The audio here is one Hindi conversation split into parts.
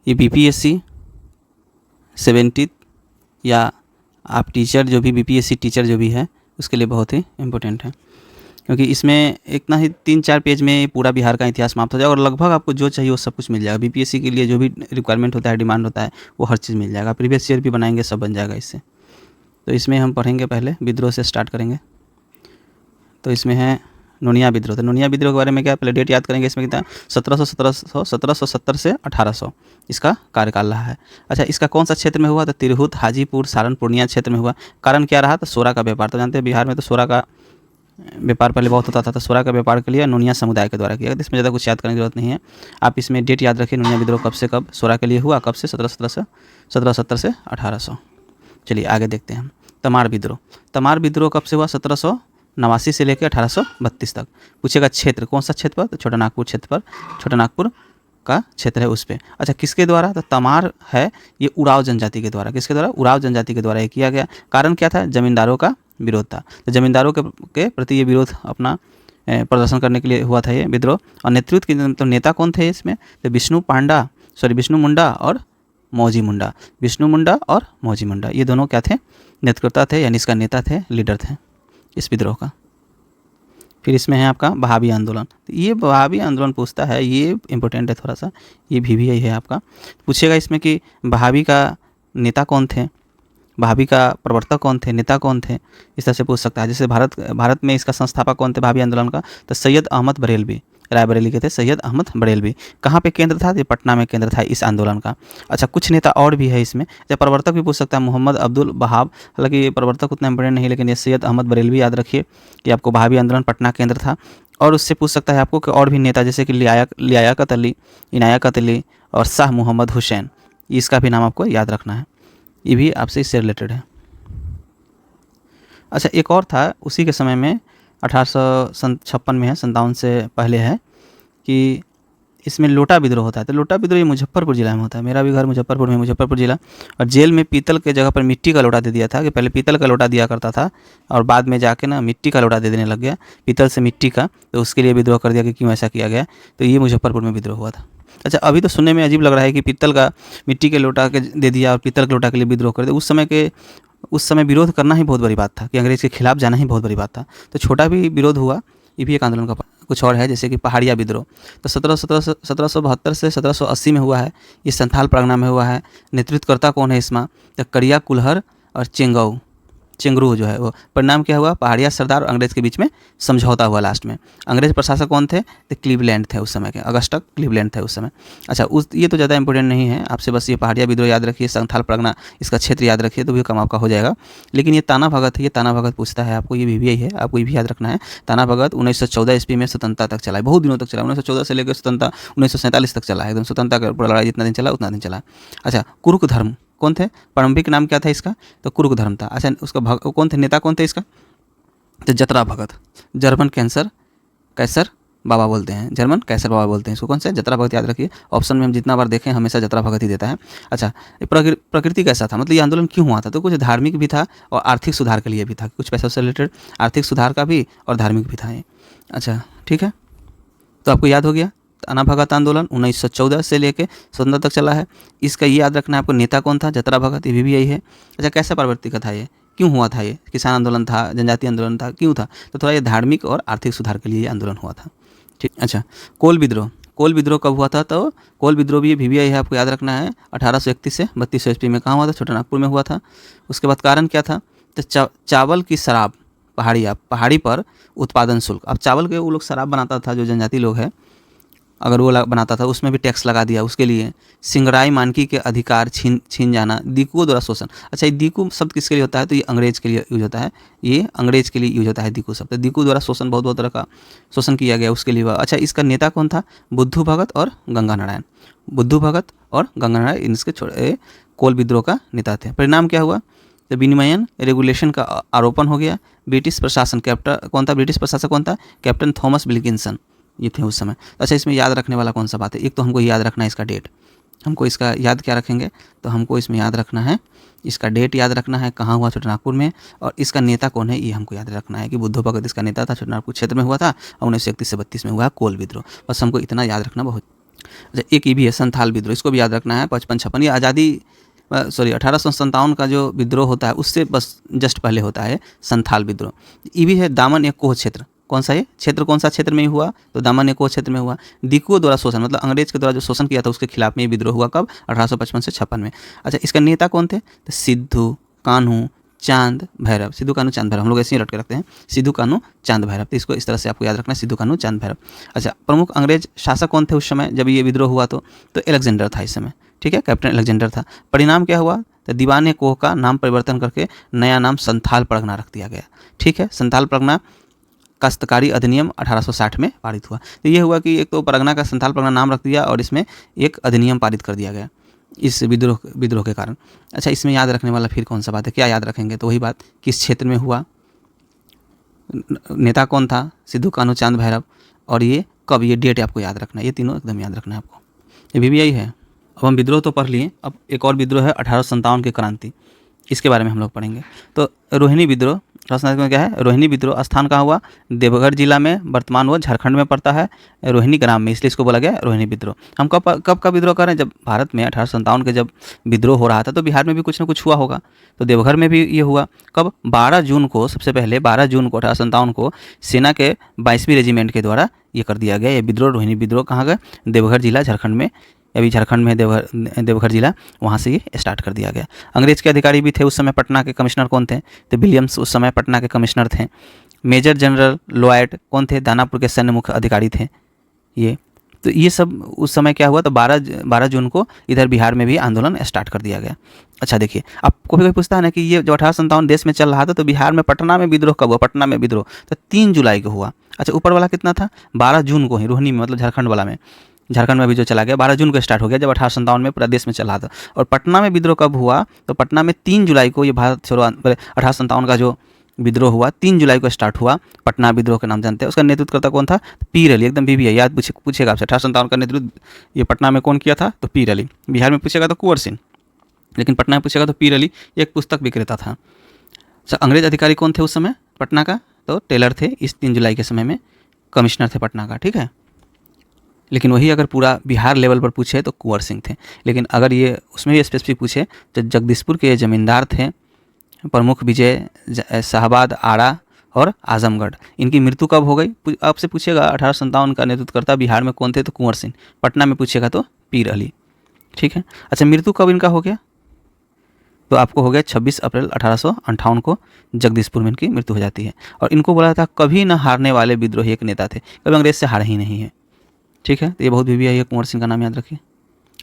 ये बीपीएससी 70 या आप टीचर जो भी बीपीएससी टीचर जो भी है उसके लिए बहुत ही इम्पोर्टेंट है, क्योंकि इसमें इतना ही 3-4 पेज में पूरा बिहार का इतिहास समाप्त हो जाएगा और लगभग आपको जो चाहिए वो सब कुछ मिल जाएगा। बीपीएससी के लिए जो भी रिक्वायरमेंट होता है, डिमांड होता है, वो हर चीज़ मिल जाएगा। प्रीवियस ईयर भी बनाएंगे, सब बन जाएगा इससे। तो इसमें हम पढ़ेंगे, पहले विद्रोह से स्टार्ट करेंगे। तो इसमें है नोनिया विद्रोह। तो नोनिया विद्रोह के बारे में क्या, पहले डेट याद करेंगे। इसमें कितना 1770 से 1800 इसका कार्यकाल रहा है। अच्छा, इसका कौन सा क्षेत्र में हुआ? तो तिरहुत, हाजीपुर, सारण, पूर्णिया क्षेत्र में हुआ। कारण क्या रहा? तो सोरा का व्यापार। तो जानते हैं बिहार में तो सोरा का व्यापार पहले बहुत होता था। तो सोरा का व्यापार के लिए नोनिया समुदाय के द्वारा किया गया। इसमें ज़्यादा कुछ याद करने की जरूरत नहीं है, आप इसमें डेट याद रखिए। नोनिया विद्रोह कब से कब सोरा के लिए हुआ, कब से? 1770 से 1800। चलिए आगे देखते हैं हम। तमार विद्रोह। तमार विद्रोह कब से हुआ? 1789 से लेकर 1832 तक। पूछेगा क्षेत्र, कौन सा क्षेत्र पर? तो छोटा नागपुर क्षेत्र पर, छोटा नागपुर का क्षेत्र है उस पर। अच्छा, किसके द्वारा? तो तमार है ये उराव जनजाति के द्वारा। किसके द्वारा? उराव जनजाति के द्वारा ये किया गया। कारण क्या था? जमींदारों का विरोध था। तो जमींदारों के प्रति ये विरोध अपना प्रदर्शन करने के लिए हुआ था ये विद्रोह। और नेतृत्व के तो नेता कौन थे इसमें? तो विष्णु मुंडा और मौजी मुंडा। विष्णु मुंडा और मौजी मुंडा ये दोनों क्या थे? नेतृत्व थे, यानी इसका नेता थे, लीडर थे इस विद्रोह का। फिर इसमें है आपका बहावी आंदोलन। तो ये बहावी आंदोलन पूछता है, ये इंपॉर्टेंट है थोड़ा सा, ये भी है आपका। पूछेगा इसमें कि बहावी का नेता कौन थे, बहावी का प्रवर्तक कौन थे, नेता कौन थे, इस तरह से पूछ सकता है। जैसे भारत में इसका संस्थापक कौन थे बहावी आंदोलन का? तो सैयद अहमद बरेलवी, रायबरेली के थे सैयद अहमद बरेलवी। कहाँ पे केंद्र था? ये पटना में केंद्र था इस आंदोलन का। अच्छा, कुछ नेता और भी है इसमें, जब प्रवर्तक भी पूछ सकता है, मोहम्मद अब्दुल वहाब। हालांकि प्रवर्तक उतना इंपॉर्टेंट नहीं, लेकिन ये सैयद अहमद बरेलवी याद रखिए कि आपको बहावी आंदोलन पटना केंद्र था। और उससे पूछ सकता है आपको कि और भी नेता, जैसे कि लियाकत अली, इनायत अली और शाह मोहम्मद हुसैन, इसका भी नाम आपको याद रखना है, ये भी आपसे इससे रिलेटेड है। अच्छा, एक और था उसी के समय में, 1856 में है, 57 से पहले है, कि इसमें लोटा विद्रोह होता है। तो लोटा विद्रोह ये मुजफ्फरपुर जिला में होता है। मेरा भी घर मुजफ्फरपुर में, मुजफ्फरपुर जिला। और जेल में पीतल के जगह पर मिट्टी का लोटा दे दिया था, कि पहले पीतल का लोटा दिया करता था और बाद में जाके ना मिट्टी का लोटा दे देने लग गया, पीतल से मिट्टी का। तो उसके लिए विद्रोह कर दिया कि क्यों ऐसा किया गया। तो ये मुजफ्फरपुर में विद्रोह हुआ था। अच्छा, अभी तो सुनने में अजीब लग रहा है कि पीतल का मिट्टी के लोटा के दे दिया और पीतल के लोटा के लिए विद्रोह कर दिया। उस समय विरोध करना ही बहुत बड़ी बात था, कि अंग्रेज़ के खिलाफ जाना ही बहुत बड़ी बात था। तो छोटा भी विरोध हुआ, ये भी एक आंदोलन का कुछ और है, जैसे कि पहाड़िया विद्रोह। तो 1772 से 1780 में हुआ है, ये संथाल परगना में हुआ है। नेतृत्वकर्ता कौन है इसमें? तो करिया कुल्हर और चेंगरू जो है वो। परिणाम क्या हुआ? पहाड़िया सरदार और अंग्रेज़ के बीच में समझौता हुआ लास्ट में। अंग्रेज़ प्रशासक कौन थे? तो क्लीवलैंड थे उस समय के, अगस्टस क्लीवलैंड थे उस समय। अच्छा, ये तो ज़्यादा इंपॉर्टेंट नहीं है, आपसे बस ये पहाड़िया विद्रोह याद रखिए, संथाल परगना इसका क्षेत्र याद रखिए, तो भी कम आपका हो जाएगा। लेकिन ये ताना भगत है, ये ताना भगत पूछता है आपको, ये भी है, आपको ये भी याद रखना है। ताना भगत 1914 ईस्वी में स्वतंत्रता तक चला है, बहुत दिनों तक चला। 1914 से लेकर स्वतंत्रता 1947 तक चला है, एकदम स्वतंत्रता का लड़ाई जितना दिन चला उतना दिन चला। अच्छा, कुरुक धर्म कौन थे? प्रारंभिक नाम क्या था इसका? तो कुरुक धर्म था। अच्छा, उसका कौन थे, नेता कौन थे इसका? तो जतरा भगत। जर्मन कैसर बाबा बोलते हैं, जर्मन कैसर बाबा बोलते हैं इसको। कौन से? जतरा भगत याद रखिए। ऑप्शन में हम जितना बार देखें हमेशा जतरा भगत ही देता है। अच्छा, प्रकृति कैसा था, मतलब ये आंदोलन क्यों हुआ था? तो कुछ धार्मिक भी था और आर्थिक सुधार के लिए भी था, कुछ पैसों से रिलेटेड आर्थिक सुधार का भी और धार्मिक भी था ये। अच्छा, ठीक है, तो आपको याद हो गया। ताना भगत आंदोलन 1914 से लेके स्वतंत्रता तक चला है। इसका ये याद रखना है आपको, नेता कौन था? जतरा भगत, ये भी यही है। अच्छा, कैसा प्रवृत्ति का था ये, क्यों हुआ था ये? किसान आंदोलन था, जनजातीय आंदोलन था, क्यों था? तो थोड़ा ये धार्मिक और आर्थिक सुधार के लिए ये आंदोलन हुआ था। ठीक। अच्छा, कोल विद्रोह कब हुआ था? तो कोल विद्रोह भी है, आपको याद रखना है। 1831 से 3200 ईस्वी में कहाँ हुआ था? छोटा नागपुर में हुआ था। उसके बाद कारण क्या था? तो चावल की शराब, पहाड़ी पर उत्पादन शुल्क। अब चावल के वो लोग शराब बनाता था, जो जनजाति लोग हैं, अगर वो बनाता था उसमें भी टैक्स लगा दिया उसके लिए। सिंगराई मानकी के अधिकार छीन जाना, दीकुओं द्वारा शोषण। अच्छा, ये दीकू शब्द किसके लिए होता है? तो ये अंग्रेज के लिए यूज होता है, ये अंग्रेज के लिए यूज होता है दीकू शब्द। दीकू द्वारा शोषण, बहुत तरह का शोषण किया गया उसके लिए। अच्छा, इसका नेता कौन था? बुद्धू भगत और गंगा नारायण। बुद्धू भगत और गंगा नारायण इसके कोल विद्रोह का नेता थे। परिणाम क्या हुआ? तो विनिमयन रेगुलेशन का आरोपण हो गया। ब्रिटिश प्रशासन ब्रिटिश प्रशासक कौन था? कैप्टन थॉमस विल्किंसन, ये थे उस समय। अच्छा, इसमें याद रखने वाला कौन सा बात है? एक तो हमको याद रखना है इसका डेट, हमको इसका याद क्या रखेंगे? तो हमको इसमें याद रखना है, इसका डेट याद रखना है, कहाँ हुआ? छोटा नागपुर में। और इसका नेता कौन है ये हमको याद रखना है, कि बुद्धू भगत इसका नेता था, छोटा नागपुर क्षेत्र में हुआ था और 1931 से 32 में हुआ कोल विद्रोह। बस हमको इतना याद रखना बहुत। अच्छा, एक ये भी है संथाल विद्रोह, इसको भी याद रखना है। 55-56 ये आज़ादी 1857 का जो विद्रोह होता है उससे बस जस्ट पहले होता है संथाल विद्रोह। ये भी है दामन एक कोह क्षेत्र। कौन सा ये क्षेत्र, कौन सा क्षेत्र में हुआ? तो दामन एक कोह क्षेत्र में हुआ। दिकुओं द्वारा शोषण, मतलब अंग्रेज के द्वारा जो शोषण किया था उसके खिलाफ में ये विद्रोह हुआ। कब? 1855 से 56 में। अच्छा, इसका नेता कौन थे? तो सिद्धू कान्हू चांद भैरव। सिद्धू कान्हू चांद भैरव, हम लोग ऐसे ही रट के रखते हैं, सिद्धू कान्हू चांद भैरव। तो इसको इस तरह से आपको याद रखना है, सिद्धू कान्हू चांद भैरव। अच्छा, प्रमुख अंग्रेज शासक कौन थे उस समय जब ये विद्रोह हुआ? तो अलेक्जेंडर था इस समय, ठीक है, कैप्टन अलेक्जेंडर था। परिणाम क्या हुआ? तो दीवाने कोह का नाम परिवर्तन करके नया नाम संथाल परगना रख दिया गया, ठीक है। संथाल परगना काश्तकारी अधिनियम 1860 में पारित हुआ। तो ये हुआ कि एक तो परगना का संथाल परगना नाम रख दिया और इसमें एक अधिनियम पारित कर दिया गया इस विद्रोह के कारण। अच्छा, इसमें याद रखने वाला फिर कौन सा बात है? क्या याद रखेंगे? तो वही बात, किस क्षेत्र में हुआ, नेता कौन था? सिद्धू कान्हू चांद भैरव, और ये कब, ये डेट आपको याद रखना है। ये तीनों एकदम याद रखना है आपको। ये भी यही है। अब हम विद्रोह तो पढ़ लिए, अब एक और विद्रोह है 1857 की क्रांति, इसके बारे में हम लोग पढ़ेंगे। तो रोहिणी विद्रोह, में क्या है? रोहिणी विद्रोह स्थान कहाँ हुआ? देवघर जिला में, वर्तमान वो झारखंड में पड़ता है, रोहिणी ग्राम में, इसलिए इसको बोला गया रोहिणी विद्रोह। हम कब का विद्रोह कर रहे हैं? जब भारत में 1857 के जब विद्रोह हो रहा था तो बिहार में भी कुछ ना कुछ हुआ होगा, तो देवघर में भी ये हुआ। कब? 12 जून को, सबसे पहले 12 जून को 1857 को सेना के 22वीं रेजिमेंट के द्वारा ये कर दिया गया। ये विद्रोह रोहिणी विद्रोह कहाँ गए? देवघर जिला झारखंड में, अभी झारखंड में देवघर जिला, वहाँ से ये स्टार्ट कर दिया गया। अंग्रेज के अधिकारी भी थे उस समय। पटना के कमिश्नर कौन थे? तो विलियम्स उस समय पटना के कमिश्नर थे। मेजर जनरल लोयड कौन थे? दानापुर के सैन्य मुख्य अधिकारी थे ये। तो ये सब उस समय क्या हुआ? तो 12 जून को इधर बिहार में भी आंदोलन स्टार्ट कर दिया गया। अच्छा देखिए, आपको भी कोई पूछता है ना कि ये जो 1857 देश में चल रहा था तो बिहार में पटना में विद्रोह कब हुआ? पटना में विद्रोह तो 3 जुलाई को हुआ। अच्छा, ऊपर वाला कितना था? 12 जून को ही रोहिणी में, मतलब झारखंड वाला में, झारखंड में भी जो चला गया 12 जून को स्टार्ट हो गया, जब 1857 में पूरा देश में चला था। और पटना में विद्रोह कब हुआ? तो पटना में 3 जुलाई को ये भारत छोड़ो 1857 का जो विद्रोह हुआ 3 जुलाई को स्टार्ट हुआ। पटना विद्रोह के नाम जानते हैं। उसका नेतृत्व करता कौन था? पीर अली, एकदम बीबी है, याद पूछेगा आपसे। 1857 का नेतृत्व ये पटना में कौन किया था? तो पीर अली। बिहार में पूछेगा तो कुंवर सिंह, लेकिन पटना में पूछेगा तो पीर अली। एक पुस्तक विक्रेता था। अंग्रेज अधिकारी कौन थे उस समय पटना का? तो टेलर थे। इस 3 जुलाई के समय में कमिश्नर थे पटना का, ठीक है। लेकिन वही अगर पूरा बिहार लेवल पर पूछे तो कुंवर सिंह थे। लेकिन अगर ये उसमें भी स्पेसिफिक पूछे तो जगदीशपुर के जमींदार थे प्रमुख विजय शाहबाद आड़ा और आजमगढ़। इनकी मृत्यु कब हो गई? आपसे पूछेगा 1857 का नेतृत्वकर्ता बिहार में कौन थे? तो कुंवर सिंह। पटना में पूछेगा तो पीर अली, ठीक है। अच्छा, मृत्यु कब इनका हो गया? तो आपको हो गया 26 अप्रैल 1858 को जगदीशपुर में इनकी मृत्यु हो जाती है। और इनको बोला था कभी न हारने वाले विद्रोही एक नेता थे, कभी अंग्रेज से हारे ही नहीं है, ठीक है। तो ये बहुत भी है, कुंवर सिंह का नाम याद रखिए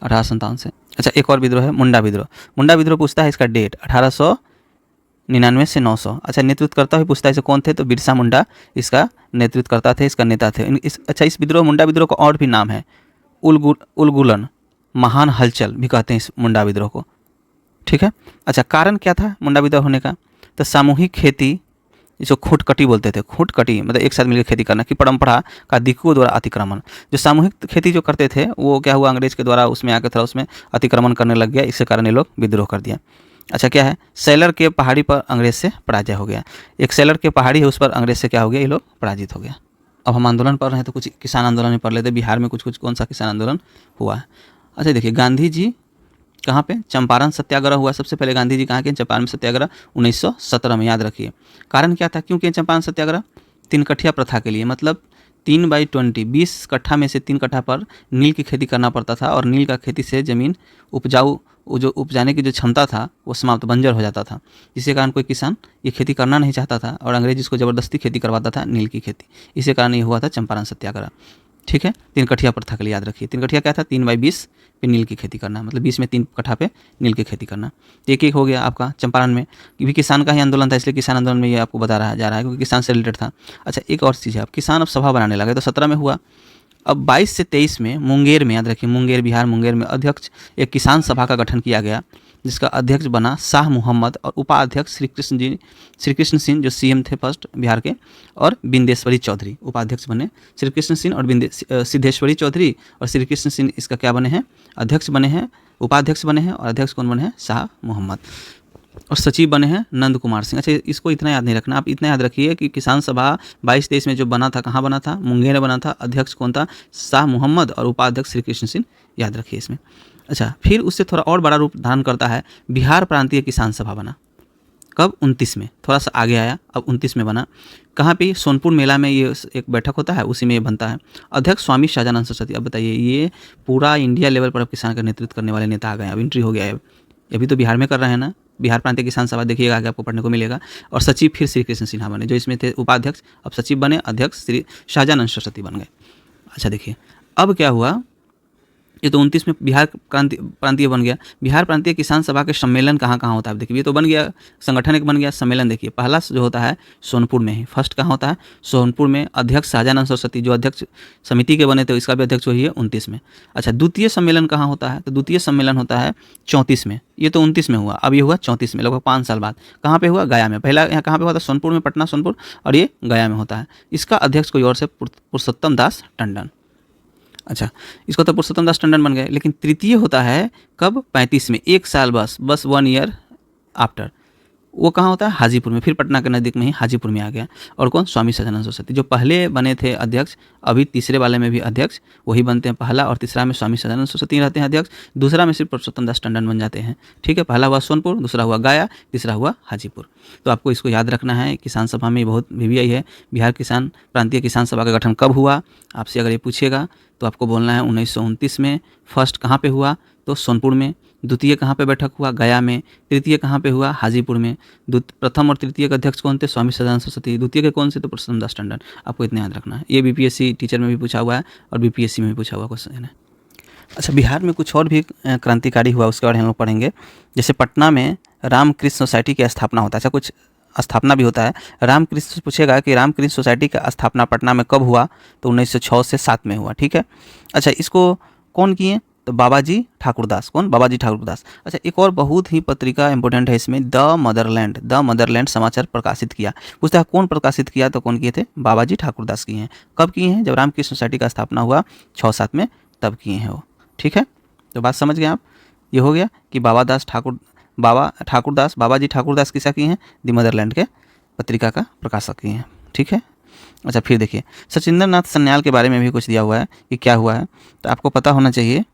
1857 से। अच्छा, एक और विद्रोह है मुंडा विद्रोह। मुंडा विद्रोह पूछता है इसका डेट 1899 से 900। अच्छा, नेतृत्व करता हुआ पूछता है इसे कौन थे? तो बिरसा मुंडा इसका नेतृत्व करता थे, इसका नेता थे। अच्छा, इस विद्रोह मुंडा विद्रोह का और भी नाम है, उलगुलन, महान हलचल भी कहते हैं इस मुंडा विद्रोह को, ठीक है। अच्छा, कारण क्या था मुंडा विद्रोह होने का? तो सामूहिक खेती, इसको खूंटकटी बोलते थे। खूंटकटी मतलब एक साथ मिलकर खेती करना की परंपरा का दिकुओं द्वारा अतिक्रमण। जो सामूहिक खेती जो करते थे वो क्या हुआ? अंग्रेज के द्वारा उसमें आकर थोड़ा उसमें अतिक्रमण करने लग गया, इसके कारण ये लोग विद्रोह कर दिया। अच्छा, क्या है? सैलर के पहाड़ी पर अंग्रेज से पराजय हो गया। एक सैलर के पहाड़ी है उस पर अंग्रेज से क्या हो गया? ये लोग पराजित हो गया। अब हम आंदोलन पढ़ रहे हैं तो कुछ किसान आंदोलन में पढ़ लेते। बिहार में कुछ कौन सा किसान आंदोलन हुआ है? अच्छा देखिए, गांधी जी कहाँ पे? चंपारण सत्याग्रह हुआ। सबसे पहले गांधी जी कहाँ के? चंपारण सत्याग्रह 1917 में, याद रखिए। कारण क्या था? क्योंकि चंपारण सत्याग्रह 3 कट्ठिया प्रथा के लिए, मतलब 3/20, 20 कट्ठा में से 3 कट्ठा पर नील की खेती करना पड़ता था और नील का खेती से ज़मीन उपजाऊ, जो उपजाने की जो क्षमता था वो समाप्त, बंजर हो जाता था, जिसके कारण कोई किसान ये खेती करना नहीं चाहता था और अंग्रेज इसको ज़बरदस्ती खेती करवाता था नील की खेती। इसी कारण ये हुआ था चंपारण सत्याग्रह, ठीक है। 3 कट्ठिया प्रथा के लिए याद रखिए। 3 कट्ठिया क्या था? 3/20 पे नील की खेती करना, मतलब 20 में 3 कट्ठा पे नील की खेती करना। एक हो गया आपका चंपारण में, क्योंकि किसान का ही आंदोलन था इसलिए किसान आंदोलन में ये आपको बता रहा जा रहा है क्योंकि किसान से रिलेटेड था। अच्छा, एक और चीज़ है, अब किसान अब सभा बनाने लगे तो 17 में हुआ। अब 22 से 23 में मुंगेर में, याद रखिए मुंगेर, बिहार मुंगेर में अध्यक्ष एक किसान सभा का गठन किया गया, जिसका अध्यक्ष बना शाह मोहम्मद और उपाध्यक्ष श्री कृष्ण सिंह जो सीएम थे फर्स्ट बिहार के, और बिंदेश्वरी चौधरी उपाध्यक्ष बने। श्री कृष्ण सिंह और सिद्धेश्वरी चौधरी और श्री कृष्ण सिंह इसका क्या बने हैं? अध्यक्ष बने हैं, उपाध्यक्ष बने हैं, और अध्यक्ष कौन बने हैं? शाह मोहम्मद। और सचिव बने हैं नंद कुमार सिंह। अच्छा, इसको इतना याद नहीं रखना, आप इतना याद रखिए कि किसान सभा 22-23 में जो बना था, कहाँ बना था? मुंगेर में बना था। अध्यक्ष कौन था? शाह मोहम्मद, और उपाध्यक्ष श्री कृष्ण सिंह, याद रखिए इसमें। अच्छा, फिर उससे थोड़ा और बड़ा रूप धारण करता है, बिहार प्रांतीय किसान सभा बना। कब? 29 में, थोड़ा सा आगे आया, अब 29 में बना। कहाँ पे? सोनपुर मेला में ये एक बैठक होता है, उसी में ये बनता है। अध्यक्ष स्वामी शाहजानंद सरस्वती। अब बताइए, ये पूरा इंडिया लेवल पर अब किसान का नेतृत्व करने वाले नेता आ गए हैं, अब एंट्री हो गया है। अभी तो बिहार में कर रहे हैं ना, बिहार प्रांतीय किसान सभा, देखिएगा आगे आपको पढ़ने को मिलेगा। और सचिव फिर श्री कृष्ण सिन्हा बने, जो इसमें थे उपाध्यक्ष, अब सचिव बने, अध्यक्ष श्री शाहजानंद सरस्वती बन गए। अच्छा देखिए, अब क्या हुआ, ये तो 29 में बिहार प्रांतीय बन गया। बिहार प्रांतीय किसान सभा के सम्मेलन कहाँ कहाँ होता है? देखिए, ये तो बन गया, संगठन एक बन गया। सम्मेलन देखिए, पहला जो होता है सोनपुर में ही, फर्स्ट कहाँ होता है? सोनपुर में। अध्यक्ष शाहजानंद सरस्वती, जो अध्यक्ष समिति के बने थे, इसका भी अध्यक्ष वही है, 29 में। अच्छा, द्वितीय सम्मेलन कहाँ होता है? तो द्वितीय सम्मेलन होता है 34 में। ये तो 29 में हुआ, अब ये हुआ 34 में, लगभग 5 साल बाद। कहाँ पे हुआ? गया में। पहला यहाँ कहाँ पे हुआ था? सोनपुर में, पटना सोनपुर, और ये गया में होता है। इसका अध्यक्ष कोई और से पुरुषोत्तम दास टंडन। अच्छा, इसको तो पुरुषोत्तम दास टंडन बन गए। लेकिन तृतीय होता है कब? 35 में, 1 साल बस 1 ईयर आफ्टर। वो कहाँ होता है? हाजीपुर में, फिर पटना के नज़दीक में ही हाजीपुर में आ गया। और कौन? स्वामी सदानंद सरस्वती, जो पहले बने थे अध्यक्ष, अभी तीसरे वाले में भी अध्यक्ष वही बनते हैं। पहला और तीसरा में स्वामी सदानंद सरस्वती रहते हैं अध्यक्ष, दूसरा में सिर्फ पुरुषोत्तम दास टंडन बन जाते हैं। ठीक है, पहला हुआ सोनपुर, दूसरा हुआ गया, तीसरा हुआ हाजीपुर। तो आपको इसको याद रखना है। किसान सभा में बहुत वीवीआई है। बिहार किसान प्रांतीय किसान सभा का गठन कब हुआ? आपसे अगर ये पूछेगा तो आपको बोलना है 1929 में। फर्स्ट कहाँ पे हुआ? तो सोनपुर में। द्वितीय कहाँ पे बैठक हुआ? गया में। तृतीय कहाँ पे हुआ? हाजीपुर में। प्रथम और तृतीय के अध्यक्ष कौन थे? स्वामी सदानंद सरस्वती। द्वितीय के कौन से? तो पुरुषोत्तम दास टंडन। आपको इतना याद रखना है। ये बीपीएससी टीचर में भी पूछा हुआ है और बीपीएससी में भी पूछा हुआ क्वेश्चन है। अच्छा, बिहार में कुछ और भी क्रांतिकारी हुआ, उसके बारे में हम लोग पढ़ेंगे। जैसे पटना में रामकृष्ण सोसाइटी की स्थापना होता है। अच्छा, कुछ स्थापना भी होता है। रामकृष्ण से पूछेगा कि रामकृष्ण सोसाइटी का स्थापना पटना में कब हुआ? तो 1906 से 7 में हुआ। ठीक है। अच्छा, इसको कौन किए? तो बाबाजी ठाकुरदास। कौन? बाबाजी ठाकुरदास। अच्छा, एक और बहुत ही पत्रिका इंपॉर्टेंट है इसमें, द मदरलैंड समाचार प्रकाशित किया। पूछता है कौन प्रकाशित किया? तो कौन किए थे? बाबाजी ठाकुरदास किए हैं। कब किए हैं? जब रामकृष्ण सोसाइटी का स्थापना हुआ 6-7 में, तब किए हैं वो। ठीक है, तो बात समझ गए आप। ये हो गया कि बाबाजी ठाकुरदास किसा किए हैं? द मदरलैंड के पत्रिका का प्रकाशक किए हैं। ठीक है। अच्छा, फिर देखिए, सचिंद्र नाथ सन्याल के बारे में भी कुछ दिया हुआ है कि क्या हुआ है। तो आपको पता होना चाहिए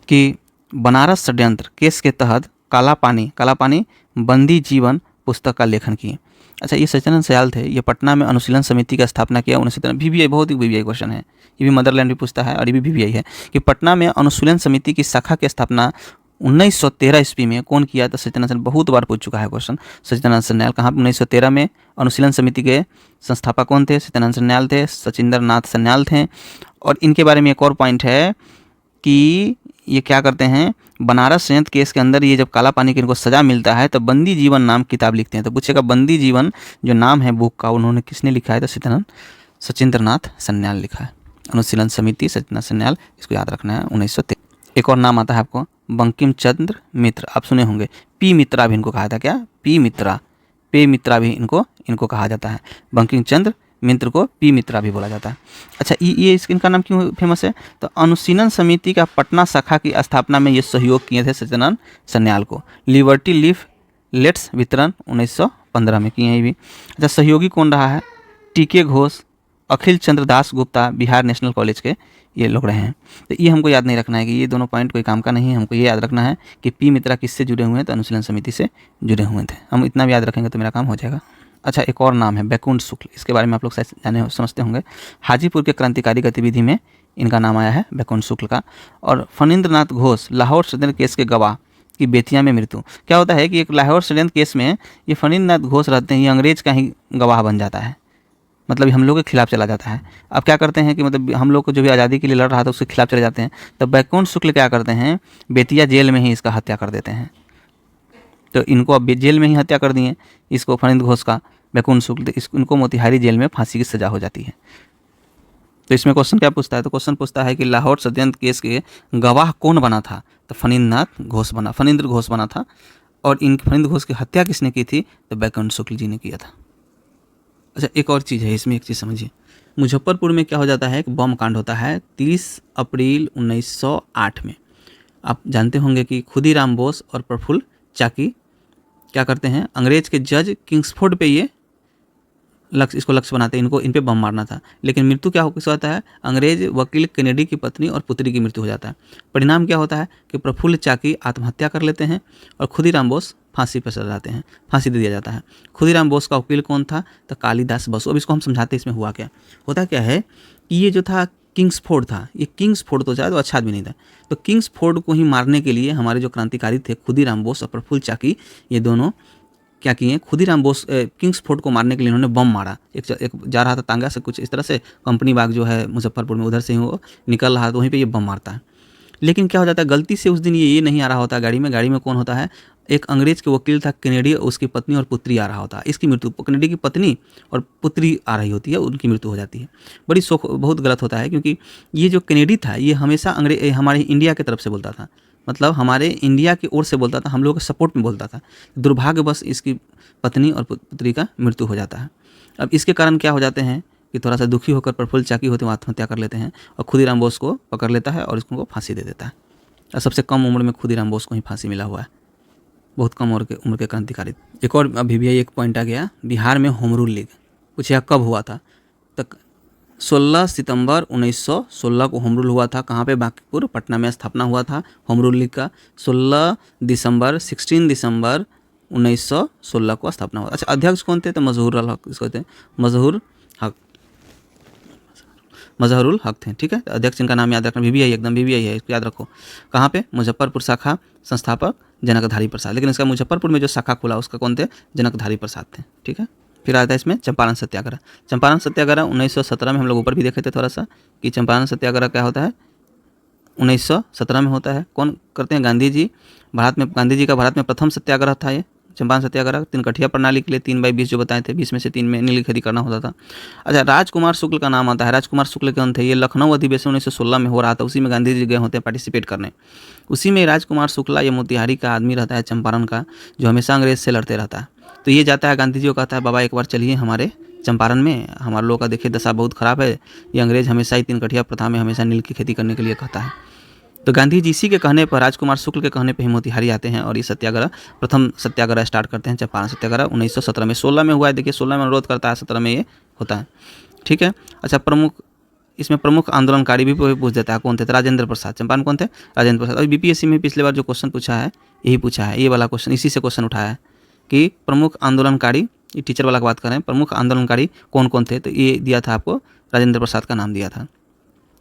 कि बनारस षड्यंत्र केस के तहत काला पानी बंदी जीवन पुस्तक का लेखन किए। अच्छा, ये सचिंद्र सयाल थे, ये पटना में अनुशीलन समिति का स्थापना किया 1917। वीवीआई, बहुत ही वीवीआई क्वेश्चन है, ये भी मदरलैंड भी पूछता है और ये भी वीवीआई है कि पटना में अनुशीलन समिति की शाखा की स्थापना 1913 ईस्वी में कौन किया? तो सचिंद्र सन्याल। बहुत बार पूछ चुका है क्वेश्चन, सचिंद्र सन्याल कहाँ? 1913 में। अनुशीलन समिति के संस्थापक कौन थे? सचिंद्र सन्याल थे, सचिंद्र नाथ सन्याल थे। और इनके बारे में एक और पॉइंट है कि ये क्या करते हैं, बनारस षड्यंत्र केस के अंदर ये जब काला पानी की इनको सज़ा मिलता है तो बंदी जीवन नाम किताब लिखते हैं। तो पूछेगा बंदी जीवन जो नाम है बुक का, उन्होंने किसने लिखा है? तो सचिंद्र नाथ सन्याल लिखा है। अनुशीलन समिति सचिंद्र सन्याल, इसको याद रखना है। 1913। एक और नाम आता है आपको, बंकिम चंद्र मित्र। आप सुने होंगे, पी मित्रा भी इनको कहा था। क्या? पी मित्रा, पे मित्रा भी इनको कहा जाता है। बंकिम चंद्र मित्र को पी मित्रा भी बोला जाता है। अच्छा, ये इनका नाम क्यों फेमस है? तो अनुशीलन समिति का पटना शाखा की स्थापना में ये सहयोग किए थे सचिदानंद सन्याल को। लिबर्टी लीफ लेट्स वितरण 1915 में किए हैं ये भी। अच्छा, सहयोगी कौन रहा है? टीके घोष, अखिल चंद्र दास गुप्ता, बिहार नेशनल कॉलेज के ये लोग रहे हैं। तो ये हमको याद नहीं रखना है कि ये दोनों पॉइंट कोई काम का नहीं है। हमको ये याद रखना है कि पी मित्रा किससे जुड़े हुए हैं? तो अनुशीलन समिति से जुड़े हुए थे। हम इतना भी याद रखेंगे तो मेरा काम हो जाएगा। अच्छा, एक और नाम है बैकुंठ शुक्ल, इसके बारे में आप लोग शायद समझते होंगे। हाजीपुर के क्रांतिकारी गतिविधि में इनका नाम आया है, बैकुंठ शुक्ल का। और फणींद्रनाथ घोष, लाहौर षड्यंत्र केस के गवाह की बेतिया में मृत्यु। क्या होता है कि एक लाहौर षड्यंत्र केस में ये फणींद्रनाथ घोष रहते हैं, ये अंग्रेज का ही गवाह बन जाता है, मतलब हम लोग के खिलाफ चला जाता है। अब क्या करते हैं कि मतलब हम लोग को जो भी आज़ादी के लिए लड़ रहा था उसके खिलाफ चले जाते हैं। तो बैकुंठ शुक्ल क्या करते हैं, बेतिया जेल में ही इसका हत्या कर देते हैं। तो इनको अब जेल में ही हत्या कर दिए, इसको फणींद्र घोष का, बैकुंठ शुक्ल। तो इनको मोतिहारी जेल में फांसी की सज़ा हो जाती है। तो इसमें क्वेश्चन क्या पूछता है? तो क्वेश्चन पूछता है कि लाहौर षड्यंत्र केस के गवाह कौन बना था? तो फणींद्रनाथ घोष बना, फणींद्र घोष बना था। और इन फणींद्र घोष की हत्या किसने की थी? तो बैकुंठ शुक्ल जी ने किया था। अच्छा, एक और चीज़ है इसमें, एक चीज़ समझिए। मुजफ्फरपुर में क्या हो जाता है, एक बम कांड होता है 30 अप्रैल 1908 में। आप जानते होंगे कि खुदीराम बोस और प्रफुल्ल चाकी क्या करते हैं, अंग्रेज के जज किंग्सफोर्ड पे ये इसको लक्ष्य बनाते हैं, इन पे बम मारना था। लेकिन मृत्यु क्या होता है, अंग्रेज वकील केनेडी की पत्नी और पुत्री की मृत्यु हो जाता है। परिणाम क्या होता है कि प्रफुल्ल चाकी आत्महत्या कर लेते हैं और खुदीराम बोस फांसी पर चढ़ जाते हैं, फांसी दे दिया जाता है। खुदीराम बोस का वकील कौन था, तो कालिदास बसु। अब इसको हम समझाते हैं इसमें हुआ क्या। होता क्या है कि ये जो था किंग्सफोर्ड था, ये किंग्सफोर्ड तो शायद अच्छा आदमी नहीं था, तो किंग्सफोर्ड को ही मारने के लिए हमारे जो क्रांतिकारी थे खुदीराम बोस और प्रफुल्ल चाकी, ये दोनों क्या किए, खुदीराम बोस किंग्सफोर्ड को मारने के लिए उन्होंने बम मारा। एक जा रहा था तांगा से कुछ इस तरह से, कंपनी बाग जो है मुजफ्फरपुर में, उधर से ही वो निकल रहा, तो वहीं पे ये बम मारता है। लेकिन क्या हो जाता है, गलती से उस दिन ये नहीं आ रहा होता गाड़ी में कौन होता है, एक अंग्रेज के वकील था केनेडी, उसकी पत्नी और पुत्री आ रहा होता है। इसकी मृत्यु, केनेडी की पत्नी और पुत्री आ रही होती है, उनकी मृत्यु हो जाती है। बड़ी शोक, बहुत गलत होता है, क्योंकि ये जो केनेडी था ये हमेशा हमारे इंडिया की तरफ से बोलता था, मतलब हमारे इंडिया की ओर से बोलता था, हम लोगों के सपोर्ट में बोलता था। दुर्भाग्यवश इसकी पत्नी और पुत्री का मृत्यु हो जाता है। अब इसके कारण क्या हो जाते हैं कि थोड़ा सा दुखी होकर प्रफुल्ल चाकी होते हैं आत्महत्या कर लेते हैं, और खुदीराम बोस को पकड़ लेता है और इसको फांसी दे देता है। और सबसे कम उम्र में खुदीराम बोस को ही फांसी मिला हुआ है, बहुत कम उम्र के क्रांतिकारी। एक और अभी भी एक पॉइंट आ गया, बिहार में होम रूल लीग पूछेगा कब हुआ था, तक 16 सितंबर 1916 को होम रूल हुआ था। कहाँ पे, बांकीपुर पटना में स्थापना हुआ था होम रूल लीग का। 16 दिसंबर 1916 को स्थापना हुआ। अच्छा, अध्यक्ष कौन थे, तो मजहरुल हक, इसको थे मजहरुल हक थे, ठीक है। अध्यक्ष इनका नाम याद रखना, VVI एकदम VVI है, इसको याद रखो। कहाँ पे, मुजफ्फरपुर शाखा, संस्थापक जनकधारी प्रसाद। लेकिन इसका मुजफ्फरपुर में जो शाखा खुला उसका कौन थे, जनकधारी प्रसाद थे, ठीक है। फिर आता है इसमें चंपारण सत्याग्रह। चंपारण सत्याग्रह 1917 में हम लोग ऊपर भी देखे थे थोड़ा सा कि चंपारण सत्याग्रह क्या होता है, 1917 में होता है। कौन करते हैं, गांधी जी। गांधी जी का भारत में प्रथम सत्याग्रह था ये चंपारण सत्याग्रह। 3 कठिया प्रणाली के लिए 3/20 जो बताए थे, 20 में से 3 में नील खेती करना होता था। अच्छा, राजकुमार शुक्ल का नाम आता है। राजकुमार शुक्ल कौन थे, ये लखनऊ अधिवेशन 1916 में हो रहा था, उसी में गांधी जी गए होते हैं पार्टिसिपेट करने। उसी में राजकुमार शुक्ला, ये मोतिहारी का आदमी रहता है, चंपारण का, जो हमेशा अंग्रेज से लड़ते रहता है। तो ये जाता है गांधी जी को कहता है, बाबा एक बार चलिए हमारे चंपारण में, हमारे लोगों का देखिए दशा बहुत ख़राब है, ये अंग्रेज हमेशा ही 3 कठिया प्रथा में हमेशा नील की खेती करने के लिए कहता है। तो गांधी जी इसी के कहने पर, राजकुमार शुक्ल के कहने पर ही मोतिहारी आते हैं और ये सत्याग्रह, प्रथम सत्याग्रह स्टार्ट करते हैं। चंपारण सत्याग्रह 1917 में, 16 में हुआ है, देखिए 16 में अनुरोध करता है, 17 में ये होता है, ठीक है। अच्छा, इसमें प्रमुख आंदोलनकारी भी पूछ देता है, कौन थे, राजेंद्र प्रसाद। चंपारण कौन थे, राजेंद्र प्रसाद। अभी BPSC में पिछले बार जो क्वेश्चन पूछा है यही पूछा है, ये वाला क्वेश्चन, इसी से क्वेश्चन उठाया है कि प्रमुख आंदोलनकारी, ये टीचर वाला बात करें, प्रमुख आंदोलनकारी कौन कौन थे, तो ये दिया था आपको, राजेंद्र प्रसाद का नाम दिया था।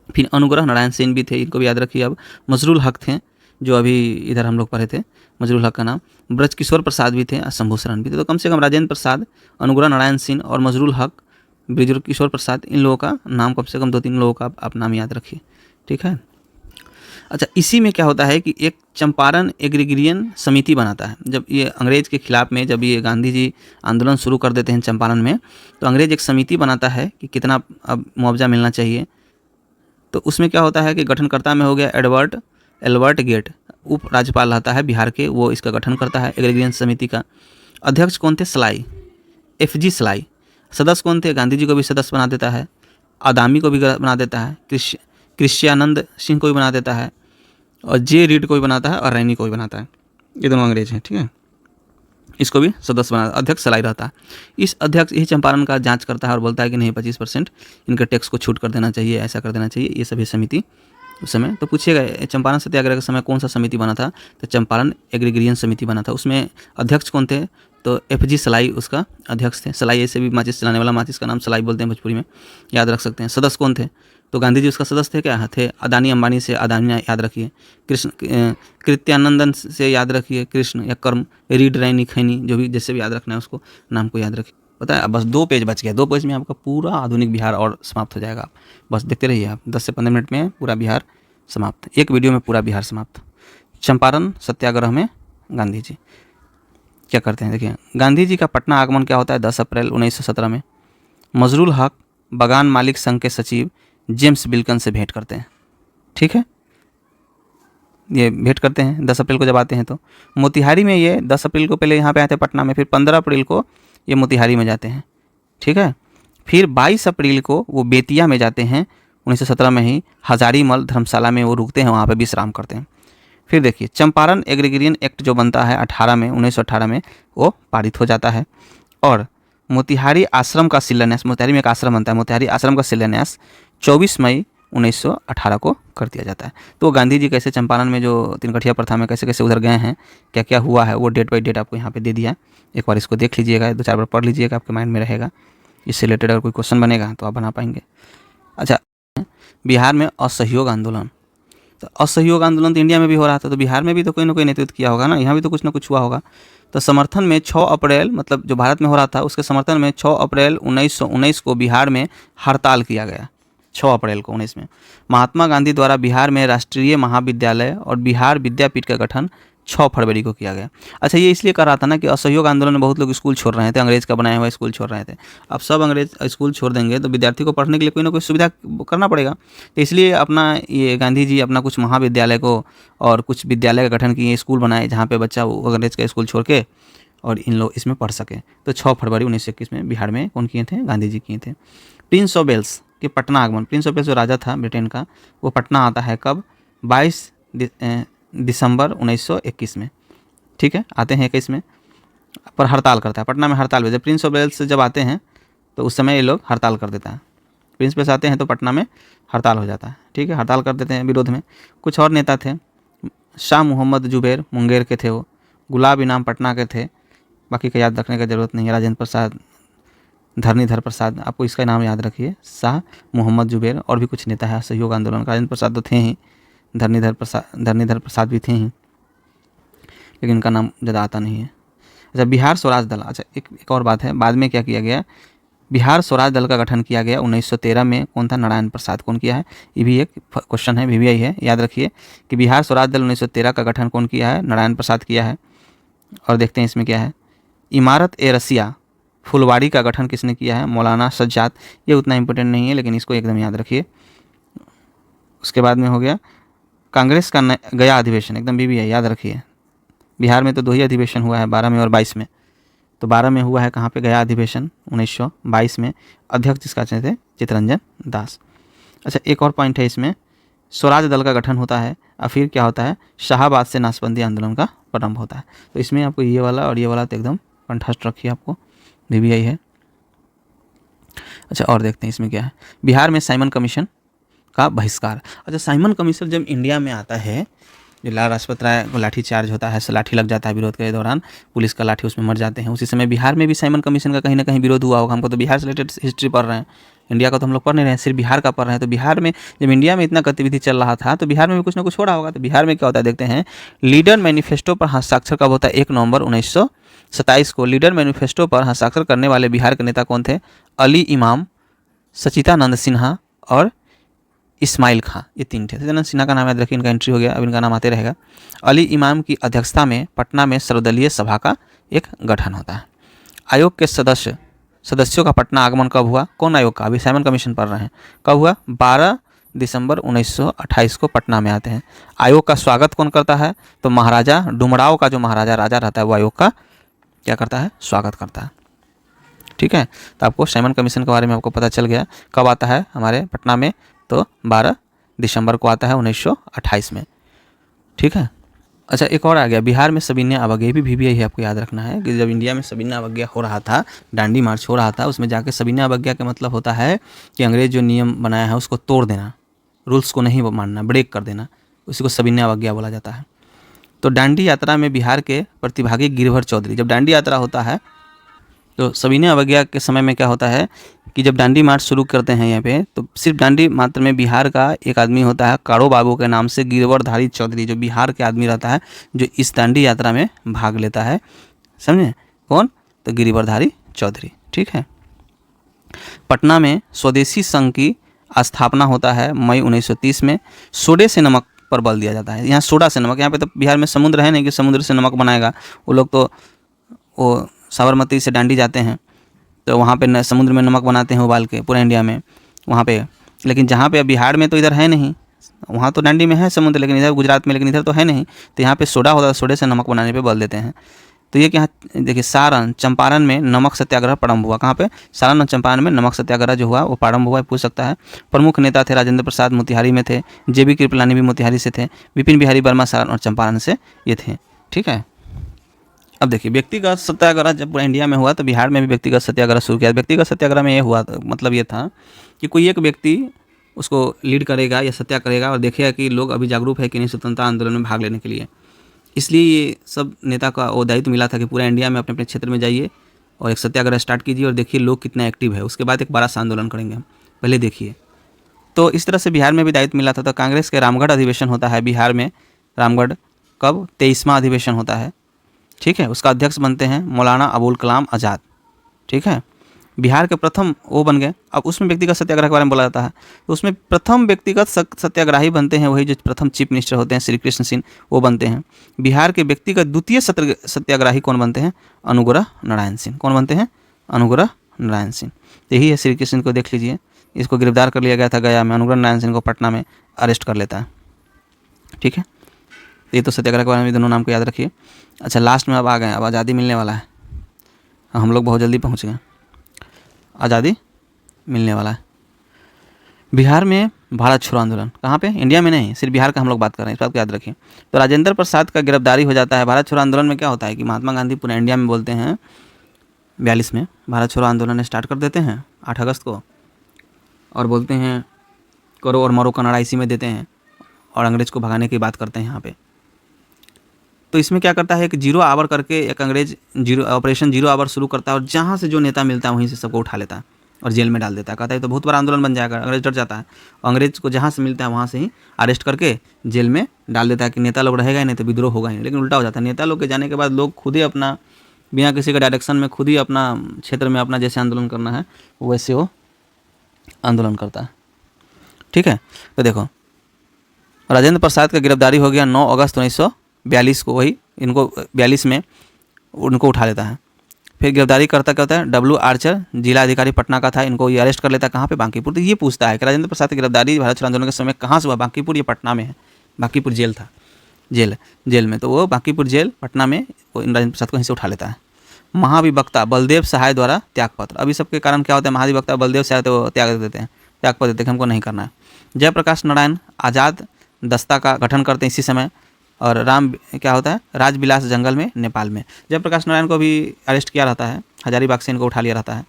फिर अनुग्रह नारायण सेन भी थे, इनको भी याद रखिए। अब मजरूल हक थे, जो अभी इधर हम लोग पढ़े थे, मजरूल हक का नाम। ब्रज किशोर प्रसाद भी थे और शंभू शरण भी थे। तो कम से कम राजेंद्र प्रसाद, अनुग्रह नारायण सिंह और मजरूल हक, ब्रज किशोर प्रसाद, इन लोगों का नाम कम से कम 2-3 लोगों का आप नाम याद रखिए, ठीक है। अच्छा, इसी में क्या होता है कि एक चंपारण एग्रीगेरियन समिति बनाता है। जब ये अंग्रेज के खिलाफ में, जब ये गांधी जी आंदोलन शुरू कर देते हैं चंपारण में, तो अंग्रेज एक समिति बनाता है कि कितना अब मुआवजा मिलना चाहिए। तो उसमें क्या होता है कि गठनकर्ता में हो गया एल्बर्ट गेट, उप राज्यपाल रहता है बिहार के, वो इसका गठन करता है एग्रीगेरियन समिति का। अध्यक्ष कौन थे, सलाई, FG सलाई। सदस्य कौन थे, गांधी जी को भी सदस्य बना देता है, आदामी को भी बना देता है, कृष्यानंद सिंह को भी बना देता है, और J रीड को भी बनाता है, और रैनी को भी बनाता है। ये दोनों अंग्रेज हैं, ठीक है। इसको भी सदस्य बना, अध्यक्ष सलाई रहता है। इस अध्यक्ष यही चंपारण का जांच करता है और बोलता है कि नहीं 25% इनके टैक्स को छूट कर देना चाहिए, ऐसा कर देना चाहिए। ये सभी समिति उस समय, तो पूछिएगा चंपारण सत्याग्रह के समय कौन सा समिति बना था, तो चंपारण एग्रीगेरियन समिति बना था। उसमें अध्यक्ष कौन थे, तो FG सलाई उसका अध्यक्ष थे। सलाई ऐसे भी माचिस चलाने वाला, माचिस का नाम सलाई बोलते हैं भोजपुरी में, याद रख सकते हैं। सदस्य कौन थे, तो गांधी जी उसका सदस्य थे, क्या थे, अदानी अंबानी से अदानी याद रखिए, कृत्यानंदन से याद रखिए कृष्ण या कर्म, रीड रैनी खैनी, जो भी जैसे भी याद रखना है उसको नाम को याद रखिए। पता है, बस 2 पेज बच गया, 2 पेज में आपका पूरा आधुनिक बिहार और समाप्त हो जाएगा। बस देखते रहिए आप, 10 से 15 मिनट में पूरा बिहार समाप्त, एक वीडियो में पूरा बिहार समाप्त। चंपारण सत्याग्रह में गांधी जी क्या करते हैं, देखिए। गांधी जी का पटना आगमन क्या होता है, 10 अप्रैल 1917 में। मजरूल हक बगान मालिक संघ के सचिव जेम्स बिल्कन से भेंट करते हैं, ठीक है। ये भेंट करते हैं 10 अप्रैल को जब आते हैं, तो मोतिहारी में ये 10 अप्रैल को पहले यहाँ पे आए थे पटना में, फिर 15 अप्रैल को ये मोतिहारी में जाते हैं, ठीक है। फिर 22 अप्रैल को वो बेतिया में जाते हैं, 1917 में ही हजारीमल धर्मशाला में वो रुकते हैं, वहाँ पे विश्राम करते हैं। फिर देखिए चंपारण एग्रीगेरियन एक्ट जो बनता है 18 में 1918 में, वो पारित हो जाता है। और मोतिहारी आश्रम का शिलान्यास, मोतिहारी में एक आश्रम बनता है, मोतिहारी आश्रम का शिलान्यास 24 मई 1918 को कर दिया जाता है। तो गांधी जी कैसे चंपारण में जो तिनकठिया प्रथा में कैसे कैसे उधर गए हैं, क्या क्या हुआ है, वो डेट बाई डेट आपको यहाँ पे दे दिया है। एक बार इसको देख लीजिएगा, 2-4 बार पढ़ लीजिएगा, आपके माइंड में रहेगा। इससे रिलेटेड अगर कोई क्वेश्चन बनेगा तो आप बना पाएंगे। अच्छा, बिहार में असहयोग आंदोलन, तो असहयोग आंदोलन तो इंडिया में भी हो रहा था, तो बिहार में भी तो कोई ना कोई नेतृत्व किया होगा ना, यहाँ भी तो कुछ ना कुछ हुआ होगा। तो समर्थन में 6 अप्रैल, मतलब जो भारत में हो रहा था उसके समर्थन में 6 अप्रैल 1919 को बिहार में हड़ताल किया गया। 6 अप्रैल को 19 में महात्मा गांधी द्वारा बिहार में राष्ट्रीय महाविद्यालय और बिहार विद्यापीठ का गठन 6 फरवरी को किया गया। अच्छा, ये इसलिए कर रहा था ना कि असहयोग आंदोलन में बहुत लोग स्कूल छोड़ रहे थे, अंग्रेज का बनाया हुआ स्कूल छोड़ रहे थे। अब सब अंग्रेज स्कूल छोड़ देंगे तो विद्यार्थी को पढ़ने के लिए कोई ना कोई सुविधा करना पड़ेगा। तो इसलिए अपना ये गांधी जी अपना कुछ महाविद्यालय को और कुछ विद्यालय का गठन किए, स्कूल बनाए जहाँ पे बच्चा वो अंग्रेज का स्कूल छोड़ के और इन लोग इसमें पढ़ सके। तो 6 फरवरी 1921 में बिहार में कौन किए थे, गांधी जी किए थे। प्रिंस ऑफ वेल्स के पटना आगमन, प्रिंस ऑफ वेल्स जो राजा था ब्रिटेन का, वो पटना आता है कब, 22 दिसंबर 1921 में। ठीक है, आते हैं 21 में, पर हड़ताल करता है, पटना में हड़ताल भेजे। प्रिंस ऑफ वेल्स जब आते हैं तो उस समय ये लोग हड़ताल कर देता है। प्रिंस वेल्स आते हैं तो पटना में हड़ताल हो जाता है। ठीक है, हड़ताल कर देते हैं विरोध में। कुछ और नेता थे, शाह मोहम्मद जुबैर मुंगेर के थे, वो गुलाब इनाम पटना के थे, बाकी का याद रखने की ज़रूरत नहीं है। राजेंद्र प्रसाद, धरणीधर प्रसाद, आपको इसका नाम याद रखिए, शाह मोहम्मद जुबैर। और भी कुछ नेता है सहयोग आंदोलन का, राजेंद्र प्रसाद तो थे ही, धरणीधर प्रसाद भी थे ही, लेकिन इनका नाम ज़्यादा आता नहीं है। अच्छा, बिहार स्वराज दल, अच्छा एक और बात है, बाद में क्या किया गया, बिहार स्वराज दल का गठन किया गया 1913 में। कौन था, नारायण प्रसाद। कौन किया है, ये भी एक क्वेश्चन है, VVI है, याद रखिए कि बिहार स्वराज दल 1913 का गठन कौन किया है, नारायण प्रसाद किया है। और देखते हैं इसमें क्या है, इमारत ए रसिया फुलवाड़ी का गठन किसने किया है, मौलाना सज्जाद। ये उतना इंपॉर्टेंट नहीं है लेकिन इसको एकदम याद रखिए। उसके बाद में हो गया कांग्रेस का गया अधिवेशन, एकदम VVI याद रखिए। बिहार में तो 2 ही अधिवेशन हुआ है, 12 में और 22 में। तो 12 में हुआ है कहाँ पे, गया अधिवेशन 1922 में, अध्यक्ष जिसका थे चित्तरंजन दास। अच्छा, एक और पॉइंट है इसमें, स्वराज दल का गठन होता है और फिर क्या होता है, शाहबाद से नाशबंदी आंदोलन का प्रारंभ होता है। तो इसमें आपको ये वाला और ये वाला तो एकदम कंठस्थ रखिए, आपको VVI है। अच्छा, और देखते हैं इसमें क्या है, बिहार में साइमन कमीशन का बहिष्कार। अच्छा, साइमन कमीशन जब इंडिया में आता है, जो लाला लाजपत राय को लाठी चार्ज होता है, लाठी लग जाता है विरोध के दौरान, पुलिस का लाठी उसमें मर जाते हैं, उसी समय बिहार में भी साइमन कमीशन का कहीं ना कहीं विरोध हुआ होगा। हमको तो बिहार से रिलेटेड हिस्ट्री पढ़ रहे हैं, इंडिया का तो हम लोग पढ़ नहीं रहे हैं, सिर्फ बिहार का पढ़ रहे हैं। तो बिहार में जब इंडिया में इतना गतिविधि चल रहा था तो बिहार में भी कुछ ना कुछ हो रहा होगा। तो बिहार में क्या होता है देखते हैं, लीडर मैनिफेस्टो पर हस्ताक्षर कब होता है, 1 नवंबर 1927 को। लीडर मैनिफेस्टो पर हस्ताक्षर करने वाले बिहार के नेता कौन थे, अली इमाम, सचिदानंद सिन्हा और इस्माइल खां, ये 3 थे। सचिदानंद सिन्हा का नाम याद रखिए, इनका एंट्री हो गया, अब इनका नाम आते रहेगा। अली इमाम की अध्यक्षता में पटना में सर्वदलीय सभा का एक गठन होता है। आयोग के सदस्यों का पटना आगमन कब हुआ, कौन आयोग का, अभी साइमन कमीशन पढ़ रहे हैं, कब हुआ, 12 दिसंबर 1928 को पटना में आते हैं। आयोग का स्वागत कौन करता है, तो महाराजा डुमराव का जो महाराजा राजा रहता है वो आयोग का क्या करता है, स्वागत करता है। ठीक है, तो आपको साइमन कमीशन के बारे में आपको पता चल गया, कब आता है हमारे पटना में, तो 12 दिसंबर को आता है 1928 में। ठीक है। अच्छा, एक और आ गया, बिहार में सविनय अवज्ञा, भी VVI है, आपको याद रखना है कि जब इंडिया में सविनय अवज्ञा हो रहा था, दांडी मार्च हो रहा था, उसमें जाके सविनय अवज्ञा का मतलब होता है कि अंग्रेज जो नियम बनाया है उसको तोड़ देना, रूल्स को नहीं मानना, ब्रेक कर देना, उसी को सविनय अवज्ञा बोला जाता है। तो दांडी यात्रा में बिहार के प्रतिभागी गिरधर चौधरी, जब दांडी यात्रा होता है तो सविनय अवज्ञा के समय में क्या होता है कि जब दांडी मार्च शुरू करते हैं यहाँ पे, तो सिर्फ दांडी मात्र में बिहार का एक आदमी होता है, कारो बाबू के नाम से गिरधरधारी चौधरी, जो बिहार के आदमी रहता है, जो इस दांडी यात्रा में भाग लेता है। समझे, कौन, तो गिरधरधारी चौधरी। ठीक है। पटना में स्वदेशी संघ की स्थापना होता है मई 1930 में। सोडे से नमक पर बल दिया जाता है, यहाँ सोडा से नमक, यहाँ पे तो बिहार में समुद्र है नहीं कि समुद्र से नमक बनाएगा, वो लोग तो वो साबरमती से दांडी जाते हैं तो वहाँ पे समुद्र में नमक बनाते हैं उबाल के, पूरा इंडिया में वहाँ पे। लेकिन जहाँ पे बिहार में तो इधर है नहीं, वहाँ तो दांडी में है समुद्र, लेकिन इधर गुजरात में, लेकिन इधर तो है नहीं, तो यहाँ पे सोडा होता है, सोडे से नमक बनाने पे बल देते हैं। तो ये कि यहाँ देखिए सारण चंपारण में नमक सत्याग्रह प्रारंभ हुआ। कहाँ पे? सारण और चंपारण में नमक सत्याग्रह जो हुआ वो प्रारंभ हुआ, पूछ सकता है। प्रमुख नेता थे राजेंद्र प्रसाद मोतिहारी में थे, जेबी कृपलानी भी मोतिहारी से थे, विपिन बिहारी वर्मा सारण और चंपारण से ये थे। ठीक है। अब देखिए व्यक्तिगत सत्याग्रह जब पूरा इंडिया में हुआ तो बिहार में भी व्यक्तिगत सत्याग्रह शुरू किया। व्यक्तिगत सत्याग्रह में ये हुआ, मतलब ये था कि कोई एक व्यक्ति उसको लीड करेगा या सत्या करेगा और देखेगा कि लोग अभी जागरूक है कि नहीं स्वतंत्रता आंदोलन में भाग लेने के लिए। इसलिए ये सब नेता का वो दायित्व मिला था कि पूरा इंडिया में अपने अपने क्षेत्र में जाइए और एक सत्याग्रह स्टार्ट कीजिए और देखिए लोग कितना एक्टिव है, उसके बाद एक बड़ा सा आंदोलन करेंगे हम, पहले देखिए। तो इस तरह से बिहार में भी दायित्व मिला था। तो कांग्रेस के रामगढ़ अधिवेशन होता है बिहार में, रामगढ़ कब? 23वां अधिवेशन होता है। ठीक है। उसका अध्यक्ष बनते हैं मौलाना अबुल कलाम आज़ाद। ठीक है। बिहार के प्रथम वो बन गए। अब उसमें व्यक्तिगत सत्याग्रह के बारे में बोला जाता है, तो उसमें प्रथम व्यक्तिगत सत्याग्रही बनते हैं वही जो प्रथम चीफ मिनिस्टर होते हैं श्री कृष्ण सिंह, वो बनते हैं। बिहार के व्यक्तिगत द्वितीय सत्याग्रही कौन बनते हैं? अनुग्रह नारायण सिंह। कौन बनते हैं? अनुग्रह नारायण सिंह। यही है श्री कृष्ण को, देख लीजिए, इसको गिरफ्तार कर लिया गया था गया में, अनुग्रह नारायण सिंह को पटना में अरेस्ट कर लेता है। ठीक है। ये तो सत्याग्रह के बारे में दोनों नाम को याद रखिए। अच्छा, लास्ट में अब आ गए, अब आज़ादी मिलने वाला है। हम लोग बहुत जल्दी पहुंच गए, आज़ादी मिलने वाला है। बिहार में भारत छोड़ो आंदोलन, कहाँ पे? इंडिया में नहीं, सिर्फ बिहार का हम लोग बात कर रहे हैं, इस बात को याद रखिए। तो राजेंद्र प्रसाद का गिरफ्तारी हो जाता है। भारत छोड़ो आंदोलन में क्या होता है कि महात्मा गांधी पूरे इंडिया में बोलते हैं 42 में भारत छोड़ो आंदोलन स्टार्ट कर देते हैं 8 अगस्त को, और बोलते हैं करो और मरो का नारा इसी में देते हैं और अंग्रेज़ को भगाने की बात करते हैं यहाँ पे। तो इसमें क्या करता है कि 0 आवर करके एक अंग्रेज ऑपरेशन 0 आवर शुरू करता है और जहाँ से जो नेता मिलता है वहीं से सबको उठा लेता है और जेल में डाल देता है। कहता है तो बहुत बड़ा आंदोलन बन जाएगा, अंग्रेज डर जाता है। अंग्रेज को जहाँ से मिलता है वहाँ से ही अरेस्ट करके जेल में डाल देता है कि नेता लोग रहेगा ही नहीं तो विद्रोह होगा ही। लेकिन उल्टा हो जाता है, नेता लोग के जाने के बाद लोग खुद ही अपना बिना किसी के डायरेक्शन में खुद ही अपना क्षेत्र में अपना जैसे आंदोलन करना है वैसे वो आंदोलन करता है। ठीक है। तो देखो राजेंद्र प्रसाद का गिरफ्तारी हो गया 9 अगस्त 1942 को, वही इनको 42 में उनको उठा लेता है। फिर गिरफ्तारी करता क्या होता है? W आर्चर जिला अधिकारी पटना का था, इनको ये अरेस्ट कर लेता है। कहाँ पे? बांकीपुर। तो ये पूछता है कि राजेंद्र प्रसाद की गिरफ्तारी भारत छोड़ो आंदोलन के समय कहाँ से हुआ? बांकीपुर या पटना में है? बांकीपुर जेल था, जेल में, तो वो बांकीपुर जेल पटना में वो राजेंद्र प्रसाद को यहीं से उठा लेता है। महाधिवक्ता बलदेव सहाय द्वारा त्यागपत्र। अभी सबके कारण क्या होता है? महाधिवक्ता बलदेव सहाय तो त्याग देते हैं, त्यागपत्र देते हैं कि हमको नहीं करना है। जयप्रकाश नारायण आज़ाद दस्ता का गठन करते हैं इसी समय, और राम क्या होता है? राजविलास जंगल में नेपाल में। जयप्रकाश नारायण को भी अरेस्ट किया रहता है, हजारीबाग से इनको उठा लिया रहता है,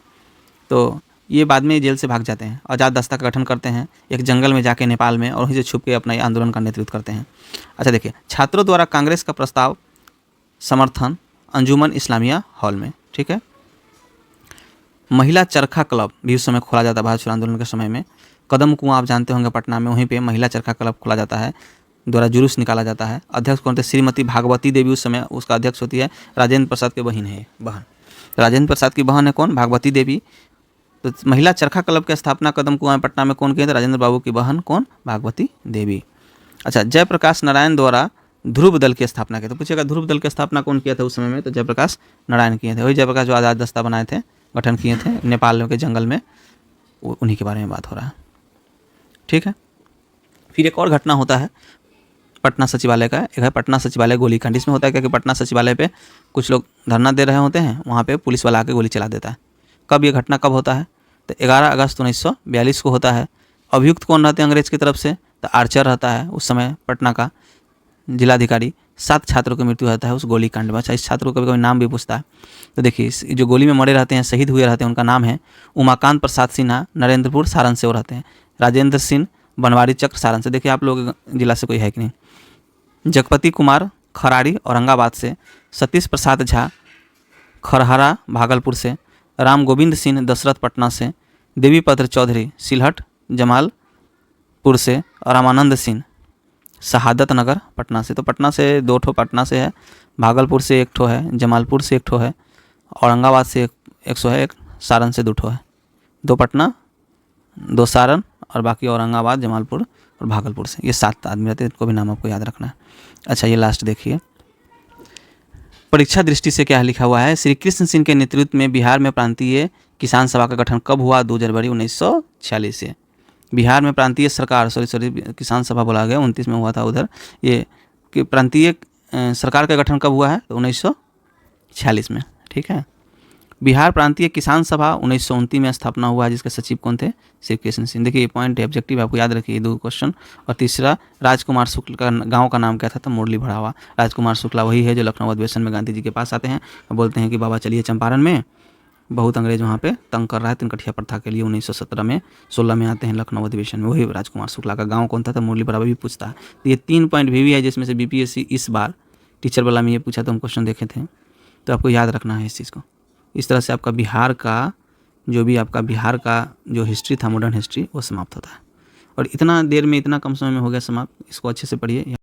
तो ये बाद में जेल से भाग जाते हैं। आज़ाद दस्ता का गठन करते हैं एक जंगल में जाके नेपाल में, और वहीं से छुप के अपना ये आंदोलन का नेतृत्व करते हैं। अच्छा देखिए, छात्रों द्वारा कांग्रेस का प्रस्ताव समर्थन अंजुमन इस्लामिया हॉल में। ठीक है। महिला चरखा क्लब भी उस समय खोला जाता है भारत छोड़ो आंदोलन के समय में। कदम कुआं आप जानते होंगे पटना में, वहीं पे महिला चरखा क्लब खोला जाता है, द्वारा जुलूस निकाला जाता है। अध्यक्ष कौन थे? श्रीमती भागवती देवी उस समय उसका अध्यक्ष होती है, राजेंद्र प्रसाद की बहन है, राजेंद्र प्रसाद की बहन है कौन? भागवती देवी। तो महिला चरखा क्लब की स्थापना कदम कुआं पटना में कौन किए थे? राजेंद्र बाबू की बहन कौन? भागवती देवी। अच्छा, जयप्रकाश नारायण द्वारा ध्रुव दल की स्थापना की। तो पूछेगा ध्रुव दल की स्थापना कौन किया था उस समय में? तो जयप्रकाश नारायण किए थे, वही जयप्रकाश जो आज़ाद दस्ता बनाए थे, गठन किए थे नेपाल के जंगल में, उन्हीं के बारे में बात हो रहा है। ठीक है। फिर एक और घटना होता है पटना सचिवालय का, एक है पटना सचिवालय गोलीकांड। इसमें होता है क्या कि पटना सचिवालय पे कुछ लोग धरना दे रहे होते हैं, वहाँ पे पुलिस वाला आके गोली चला देता है। कब ये घटना कब होता है? तो 11 अगस्त 1942 को होता है। अभियुक्त कौन रहते हैं अंग्रेज की तरफ से? तो आर्चर रहता है उस समय पटना का जिलाधिकारी। 7 छात्रों की मृत्यु होता है उस गोलीकांड में। अच्छा, इस छात्रों का कभी नाम भी पूछता है। तो देखिए जो गोली में मरे रहते हैं, शहीद हुए रहते हैं, उनका नाम है उमाकांत प्रसाद सिन्हा, नरेंद्रपुर सारण से वो रहते हैं। राजेंद्र सिंह बनवारी चक्र सारण से। देखिए आप लोग जिला से कोई है कि नहीं। जगपति कुमार खराड़ी औरंगाबाद से, सतीश प्रसाद झा खरहरा भागलपुर से, राम गोविंद सिंह दशरथ पटना से, देवीपत्र चौधरी सिलहट जमालपुर से, और रामानंद सिंह शहादत नगर पटना से। तो पटना से 2 ठो पटना से है, भागलपुर से 1 ठो है, जमालपुर से 1 ठो है, औरंगाबाद से 100 है, एक सारण से 2 ठो है। 2 पटना, 2 सारण और बाकी औरंगाबाद, जमालपुर और भागलपुर से। ये 7 आदमी रहते हैं, इनको भी नाम आपको याद रखना है। अच्छा, ये लास्ट देखिए, परीक्षा दृष्टि से क्या लिखा हुआ है? श्री कृष्ण सिंह के नेतृत्व में बिहार में प्रांतीय किसान सभा का गठन कब हुआ? 2 जनवरी 1946 से। बिहार में प्रांतीय सरकार किसान सभा बोला गया 29 में हुआ था उधर। ये कि प्रांतीय सरकार का गठन कब हुआ है? तो 46 में, ठीक है। बिहार प्रांतीय किसान सभा 1929 में स्थापना हुआ है, जिसके सचिव कौन थे? श्री कृष्ण सिंह। देखिए ये पॉइंट ऑब्जेक्टिव आपको याद रखिए, 2 क्वेश्चन। और तीसरा, राजकुमार शुक्ल का गांव का नाम क्या था? तो मुरली भड़ावा। राजकुमार शुक्ला वही है जो लखनऊ अधिवेशन में गांधी जी के पास आते हैं और बोलते हैं कि बाबा चलिए चंपारण में, बहुत अंग्रेज वहाँ पे तंग कर रहा है, तिनकठिया प्रथा के लिए 1917 में 16 में आते हैं लखनऊ अधिवेशन में। वही राजकुमार शुक्ला का गाँव कौन था? तो मुरली भड़ावा भी पूछता है। तो ये 3 पॉइंट भी है जिसमें से बीपीएससी इस बार टीचर वाला में ये पूछा, तो हम क्वेश्चन देखे थे, तो आपको याद रखना है इस चीज़ को। इस तरह से आपका बिहार का जो हिस्ट्री था, मॉडर्न हिस्ट्री, वो समाप्त होता है। और इतना देर में, इतना कम समय में हो गया समाप्त। इसको अच्छे से पढ़िए।